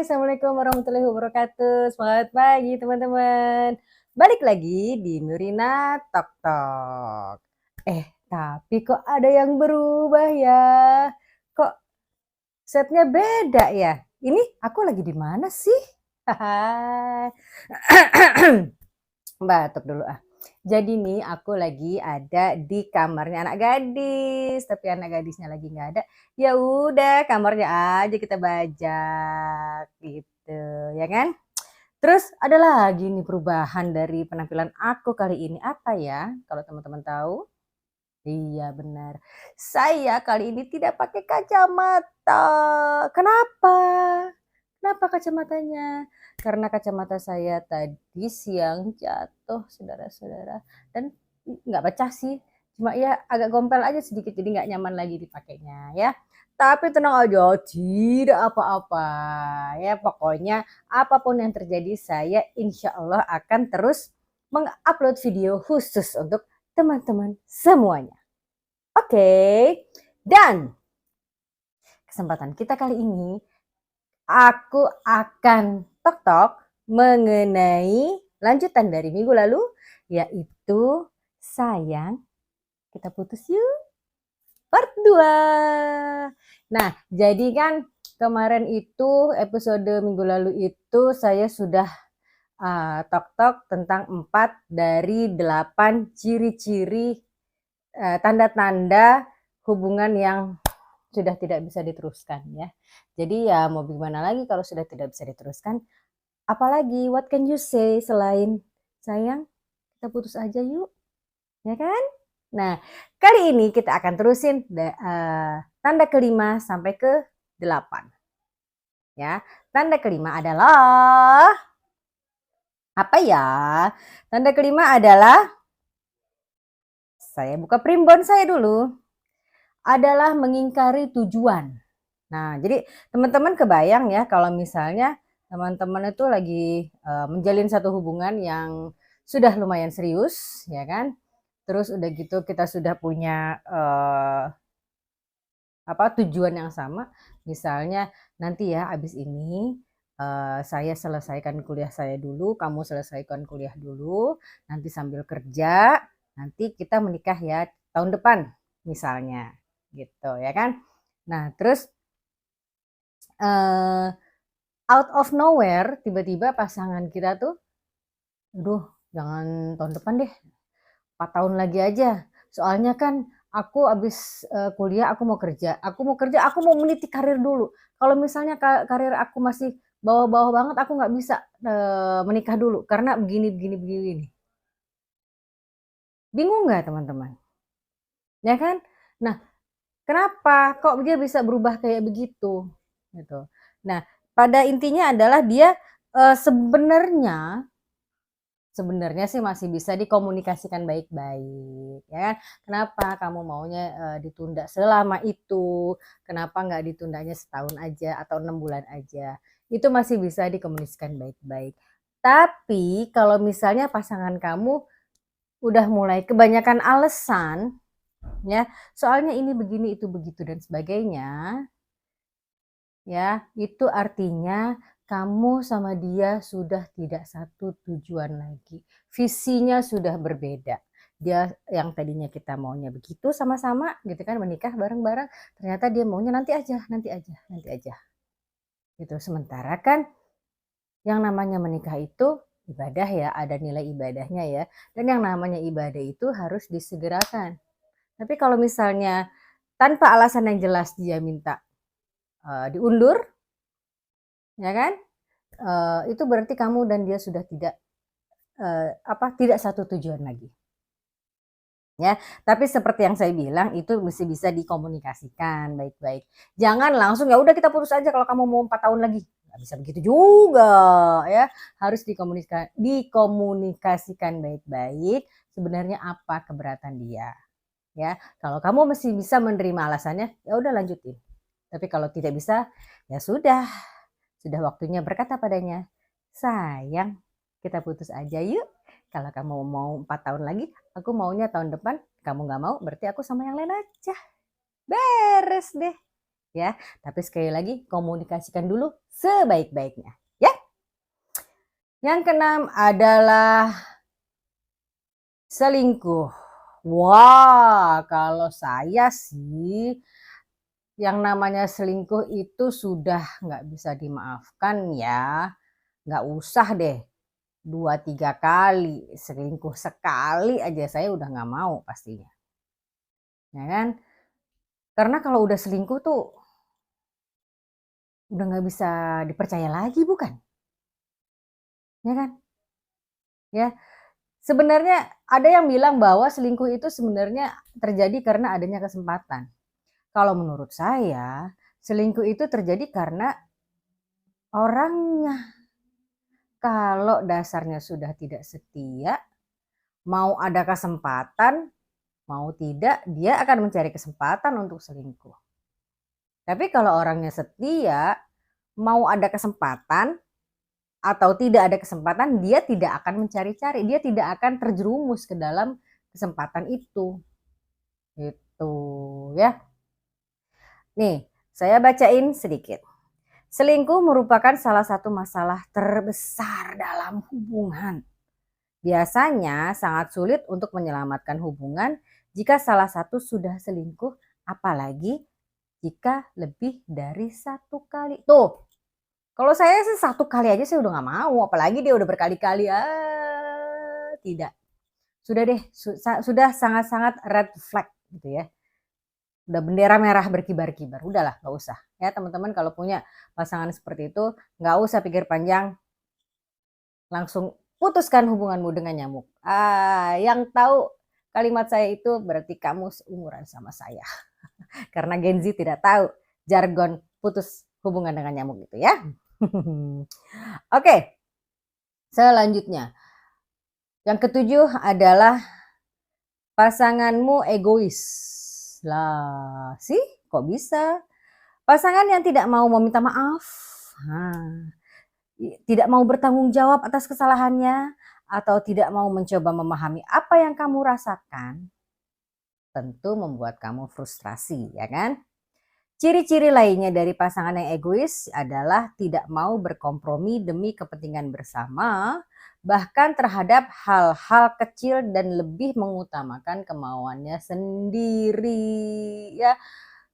Assalamualaikum warahmatullahi wabarakatuh. Selamat pagi teman-teman. Balik lagi di Nurina Tok Tok. Tapi kok ada yang berubah ya? Kok setnya beda ya? Ini aku lagi di mana sih? Batuk dulu ah. Jadi nih aku lagi ada di kamarnya anak gadis, tapi anak gadisnya lagi nggak ada. Ya udah kamarnya aja kita bajak gitu, ya kan? Terus ada lagi nih perubahan dari penampilan aku kali ini apa ya? Kalau teman-teman tahu? Iya benar. Saya kali ini tidak pakai kacamata. Kenapa? Kenapa kacamatanya? Karena kacamata saya tadi siang jatuh, saudara-saudara, dan nggak pecah sih, cuma ya agak gompel aja sedikit, jadi nggak nyaman lagi dipakainya ya. Tapi tenang aja, tidak apa-apa ya. Pokoknya apapun yang terjadi, saya insya Allah akan terus mengupload video khusus untuk teman-teman semuanya. Oke, dan kesempatan kita kali ini aku akan tok-tok mengenai lanjutan dari minggu lalu, yaitu sayang kita putus yuk part 2. Nah, jadi kan kemarin itu episode minggu lalu itu saya sudah tok-tok tentang 4 dari 8 ciri-ciri tanda-tanda hubungan yang sudah tidak bisa diteruskan ya. Jadi ya mau gimana lagi kalau sudah tidak bisa diteruskan. Apalagi what can you say selain sayang kita putus aja yuk, ya kan? Nah kali ini kita akan terusin tanda kelima sampai ke 8 ya. Tanda kelima adalah apa ya? Tanda kelima adalah, saya buka primbon saya dulu, adalah mengingkari tujuan. Nah, jadi teman-teman kebayang ya kalau misalnya teman-teman itu lagi menjalin satu hubungan yang sudah lumayan serius, ya kan? Terus udah gitu kita sudah punya tujuan yang sama. Misalnya nanti ya abis ini saya selesaikan kuliah saya dulu, kamu selesaikan kuliah dulu, nanti sambil kerja, nanti kita menikah ya tahun depan misalnya, gitu ya kan? Nah, terus out of nowhere tiba-tiba pasangan kita tuh, aduh jangan tahun depan deh, 4 tahun lagi aja. Soalnya kan aku habis kuliah aku mau kerja, aku mau meniti karir dulu. Kalau misalnya karir aku masih bawah-bawah banget, aku nggak bisa menikah dulu karena begini begini begini. Bingung nggak teman-teman? Ya kan? Nah, kenapa kok dia bisa berubah kayak begitu? Gitu. Nah, pada intinya adalah dia sebenarnya sih masih bisa dikomunikasikan baik-baik, ya kan? Kenapa kamu maunya ditunda selama itu? Kenapa nggak ditundanya setahun aja atau 6 bulan aja? Itu masih bisa dikomunikasikan baik-baik. Tapi kalau misalnya pasangan kamu udah mulai kebanyakan alasan, ya, soalnya ini begini, itu begitu dan sebagainya, ya, itu artinya kamu sama dia sudah tidak satu tujuan lagi. Visinya sudah berbeda. Dia yang tadinya kita maunya begitu sama-sama gitu kan, menikah bareng-bareng, ternyata dia maunya nanti aja, nanti aja, nanti aja. Gitu. Sementara kan yang namanya menikah itu ibadah ya, ada nilai ibadahnya ya. Dan yang namanya ibadah itu harus disegerakan. Tapi kalau misalnya tanpa alasan yang jelas dia minta diundur, ya kan? Itu berarti kamu dan dia sudah tidak satu tujuan lagi. Ya, tapi seperti yang saya bilang itu mesti bisa dikomunikasikan baik-baik. Jangan langsung ya udah kita putus aja kalau kamu mau 4 tahun lagi. Nggak bisa begitu juga ya. Harus dikomunikasikan baik-baik sebenarnya apa keberatan dia. Ya, kalau kamu masih bisa menerima alasannya, ya udah lanjutin. Tapi kalau tidak bisa, ya sudah waktunya berkata padanya, sayang kita putus aja yuk. Kalau kamu mau 4 tahun lagi, aku maunya tahun depan, kamu nggak mau, berarti aku sama yang lain aja. Beres deh. ya. Tapi sekali lagi komunikasikan dulu sebaik-baiknya, ya. Yang keenam adalah selingkuh. Wah, kalau saya sih yang namanya selingkuh itu sudah nggak bisa dimaafkan ya. Nggak usah deh 2, 3 kali, selingkuh sekali aja saya udah nggak mau pastinya, ya kan. Karena kalau udah selingkuh tuh udah nggak bisa dipercaya lagi bukan? Ya kan? Ya, sebenarnya ada yang bilang bahwa selingkuh itu sebenarnya terjadi karena adanya kesempatan. Kalau menurut saya, selingkuh itu terjadi karena orangnya. Kalau dasarnya sudah tidak setia, mau ada kesempatan, mau tidak, dia akan mencari kesempatan untuk selingkuh. Tapi kalau orangnya setia, mau ada kesempatan atau tidak ada kesempatan, dia tidak akan mencari-cari, dia tidak akan terjerumus ke dalam kesempatan itu. Gitu ya. Nih, saya bacain sedikit. Selingkuh merupakan salah satu masalah terbesar dalam hubungan. Biasanya sangat sulit untuk menyelamatkan hubungan jika salah satu sudah selingkuh, apalagi jika lebih dari 1 kali. Tuh, kalau saya sih 1 kali aja saya udah nggak mau, apalagi dia udah berkali-kali. Tidak. Sudah deh, sudah sangat-sangat red flag gitu ya. Udah bendera merah berkibar-kibar, udahlah nggak usah. Ya teman-teman kalau punya pasangan seperti itu, nggak usah pikir panjang, langsung putuskan hubunganmu dengan nyamuk. Yang tahu kalimat saya itu berarti kamu seumuran sama saya. Karena Gen Z tidak tahu jargon putus hubungan dengan nyamuk itu ya. Oke, selanjutnya. Yang ketujuh adalah pasanganmu egois. Lah, sih kok bisa? Pasangan yang tidak mau meminta maaf, tidak mau bertanggung jawab atas kesalahannya, atau tidak mau mencoba memahami apa yang kamu rasakan, tentu membuat kamu frustrasi, ya kan? Ciri-ciri lainnya dari pasangan yang egois adalah tidak mau berkompromi demi kepentingan bersama, bahkan terhadap hal-hal kecil dan lebih mengutamakan kemauannya sendiri. Ya,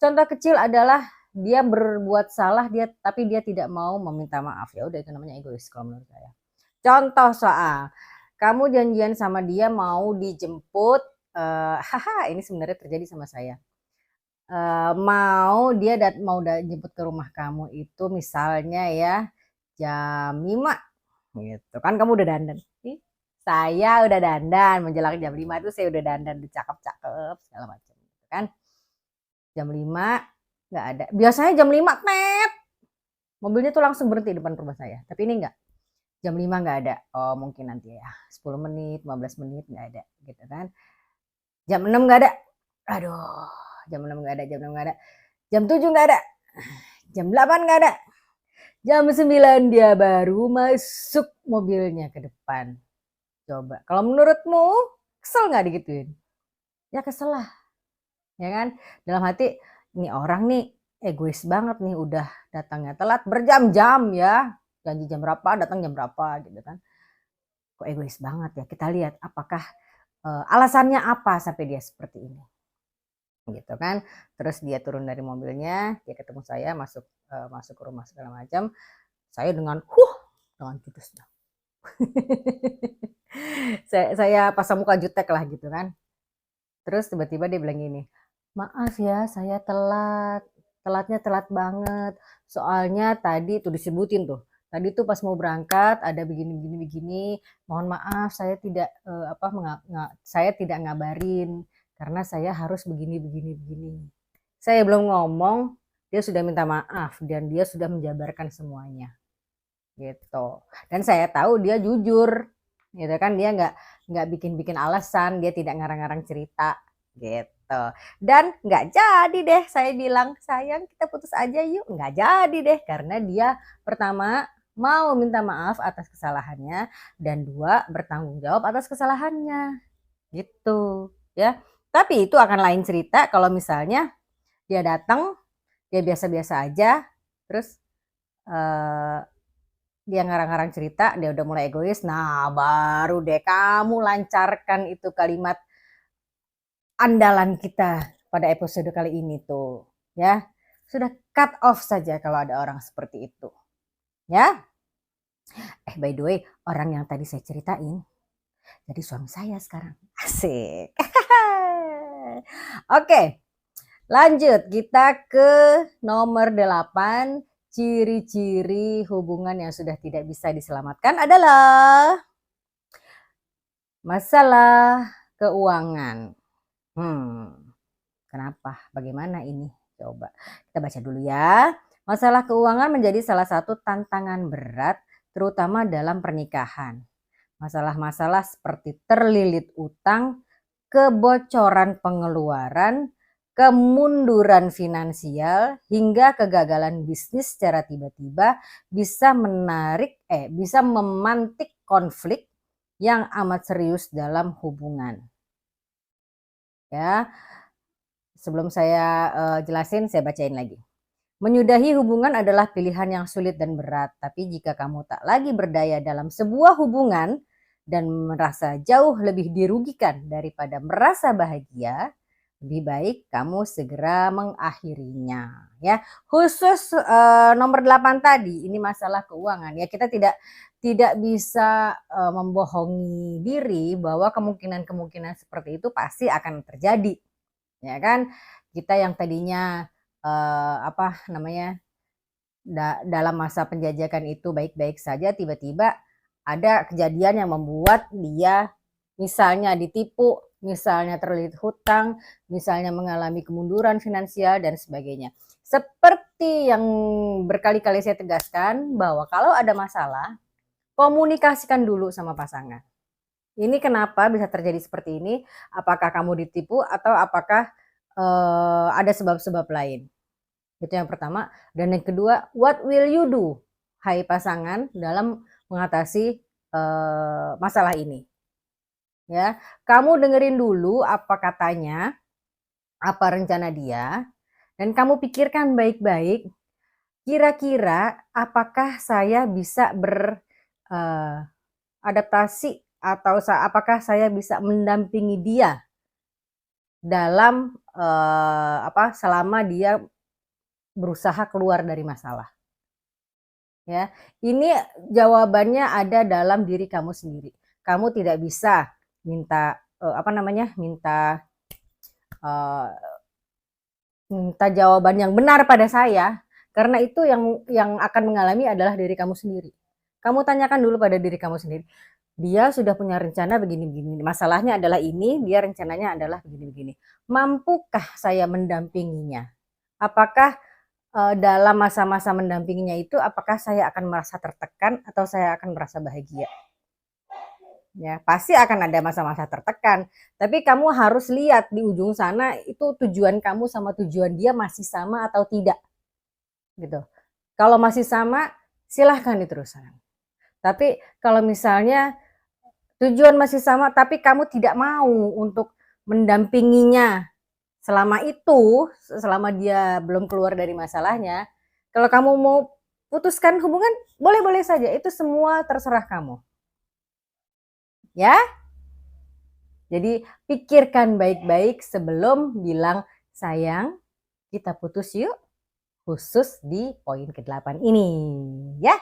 contoh kecil adalah dia berbuat salah tapi dia tidak mau meminta maaf. Ya udah itu namanya egois kalau menurut saya. Contoh soal kamu janjian sama dia mau dijemput, ini sebenarnya terjadi sama saya. Mau jemput ke rumah kamu itu misalnya ya jam 5 gitu kan, kamu udah dandan. Saya udah dandan menjelang jam 5 itu saya udah dandan, udah cakep-cakep segala macam gitu kan. Jam 5 nggak ada. Biasanya jam 5 mobilnya tuh langsung berhenti depan rumah saya. Tapi ini nggak. Jam 5 nggak ada. Oh mungkin nanti ya 10 menit, 15 menit nggak ada gitu kan. Jam 6 nggak ada. Aduh, jam 6 nggak ada, jam 6 nggak ada. Jam 7 nggak ada. Jam 8 nggak ada. Jam 9 dia baru masuk mobilnya ke depan. Coba, kalau menurutmu kesel nggak digituin? Ya kesel lah, ya kan? Dalam hati, ini orang nih egois banget nih, udah datangnya telat berjam-jam ya. Janji jam berapa, datang jam berapa gitu kan. Kok egois banget ya? Kita lihat apakah alasannya apa sampai dia seperti ini. Gitu kan. Terus dia turun dari mobilnya, dia ketemu saya, masuk ke rumah segala macam. Saya dengan judusnya. saya pasang muka jutek lah gitu kan. Terus tiba-tiba dia bilang gini, maaf ya saya telatnya telat banget. Soalnya tadi tuh disebutin tuh, tadi tuh pas mau berangkat ada begini. Mohon maaf saya tidak saya tidak ngabarin karena saya harus begini. Saya belum ngomong, dia sudah minta maaf dan dia sudah menjabarkan semuanya. Gitu. Dan saya tahu dia jujur, gitu kan, dia nggak bikin alasan, dia tidak ngarang-ngarang cerita, gitu. Dan nggak jadi deh saya bilang, sayang kita putus aja yuk, nggak jadi deh karena dia pertama mau minta maaf atas kesalahannya dan 2 bertanggung jawab atas kesalahannya, gitu ya. Tapi itu akan lain cerita kalau misalnya dia datang dia biasa-biasa aja, terus dia ngarang-ngarang cerita, dia udah mulai egois, nah baru deh kamu lancarkan itu kalimat andalan kita pada episode kali ini tuh, ya. Sudah cut off saja kalau ada orang seperti itu, ya. By the way, orang yang tadi saya ceritain, jadi suami saya sekarang. Asik. Oke, lanjut kita ke nomor 8. Ciri-ciri hubungan yang sudah tidak bisa diselamatkan adalah masalah keuangan. Kenapa? Bagaimana ini? Coba kita baca dulu ya. Masalah keuangan menjadi salah satu tantangan berat, terutama dalam pernikahan. Masalah-masalah seperti terlilit utang, kebocoran pengeluaran, kemunduran finansial, hingga kegagalan bisnis secara tiba-tiba bisa bisa memantik konflik yang amat serius dalam hubungan. Ya, sebelum saya jelasin, saya bacain lagi. Menyudahi hubungan adalah pilihan yang sulit dan berat, tapi jika kamu tak lagi berdaya dalam sebuah hubungan dan merasa jauh lebih dirugikan daripada merasa bahagia, lebih baik kamu segera mengakhirinya. Ya, khusus nomor 8 tadi, ini masalah keuangan. Ya, kita tidak bisa membohongi diri bahwa kemungkinan-kemungkinan seperti itu pasti akan terjadi. Ya kan? Kita yang tadinya dalam masa penjajakan itu baik-baik saja, tiba-tiba ada kejadian yang membuat dia misalnya ditipu, misalnya terlilit hutang, misalnya mengalami kemunduran finansial dan sebagainya. Seperti yang berkali-kali saya tegaskan bahwa kalau ada masalah, komunikasikan dulu sama pasangan. Ini kenapa bisa terjadi seperti ini? Apakah kamu ditipu atau apakah ada sebab-sebab lain? Itu yang pertama. Dan yang kedua, what will you do, hai pasangan, dalam mengatasi masalah ini? Ya, kamu dengerin dulu apa katanya, apa rencana dia, dan kamu pikirkan baik-baik. Kira-kira apakah saya bisa beradaptasi atau apakah saya bisa mendampingi dia dalam selama dia berusaha keluar dari masalah. Ya, ini jawabannya ada dalam diri kamu sendiri. Kamu tidak bisa minta minta jawaban yang benar pada saya, karena itu yang akan mengalami adalah diri kamu sendiri. Kamu tanyakan dulu pada diri kamu sendiri. Dia sudah punya rencana begini-begini. Masalahnya adalah ini, dia rencananya adalah begini-begini. Mampukah saya mendampinginya? Apakah dalam masa-masa mendampinginya itu, apakah saya akan merasa tertekan atau saya akan merasa bahagia? Ya, pasti akan ada masa-masa tertekan. Tapi kamu harus lihat di ujung sana itu tujuan kamu sama tujuan dia masih sama atau tidak. Gitu. Kalau masih sama, silahkan diteruskan. Tapi kalau misalnya tujuan masih sama tapi kamu tidak mau untuk mendampinginya selama dia belum keluar dari masalahnya, kalau kamu mau putuskan hubungan, boleh-boleh saja, itu semua terserah kamu. Ya, jadi pikirkan baik-baik sebelum bilang, sayang, kita putus yuk, khusus di poin ke-8 ini, ya.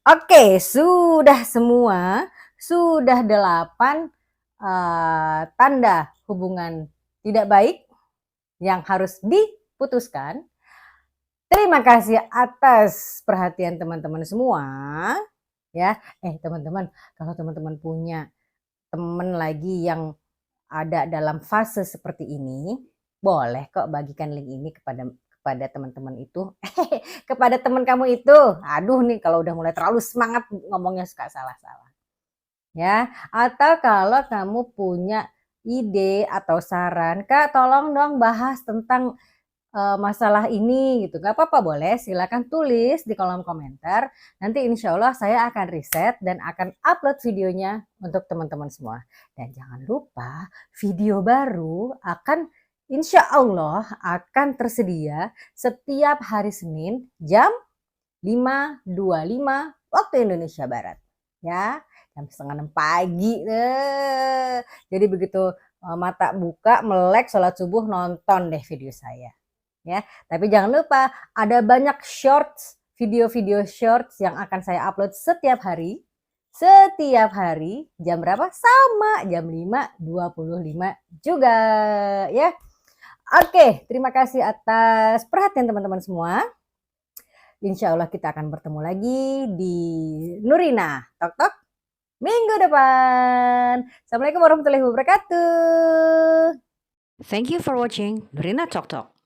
Oke, sudah semua, sudah 8 tanda hubungan tidak baik yang harus diputuskan. Terima kasih atas perhatian teman-teman semua. Ya, teman-teman, kalau teman-teman punya teman lagi yang ada dalam fase seperti ini, boleh kok bagikan link ini kepada teman-teman itu, kepada teman kamu itu. Aduh nih, kalau udah mulai terlalu semangat ngomongnya suka salah-salah. Ya, atau kalau kamu punya ide atau saran, Kak tolong dong bahas tentang masalah ini gitu, nggak apa-apa, boleh silakan tulis di kolom komentar. Nanti insya Allah saya akan riset dan akan upload videonya untuk teman-teman semua. Dan jangan lupa video baru akan insya Allah akan tersedia setiap hari Senin jam 5.25 waktu Indonesia Barat. Ya, jam setengah 6 pagi. Jadi begitu mata buka, melek, sholat subuh, nonton deh video saya. Ya, tapi jangan lupa ada banyak shorts, video-video shorts yang akan saya upload setiap hari. Setiap hari jam berapa? Sama jam 5.25 juga ya. Oke, terima kasih atas perhatian teman-teman semua. Insya Allah kita akan bertemu lagi di Nurina Tok Tok minggu depan. Assalamualaikum warahmatullahi wabarakatuh. Thank you for watching Nurina Talk Talk.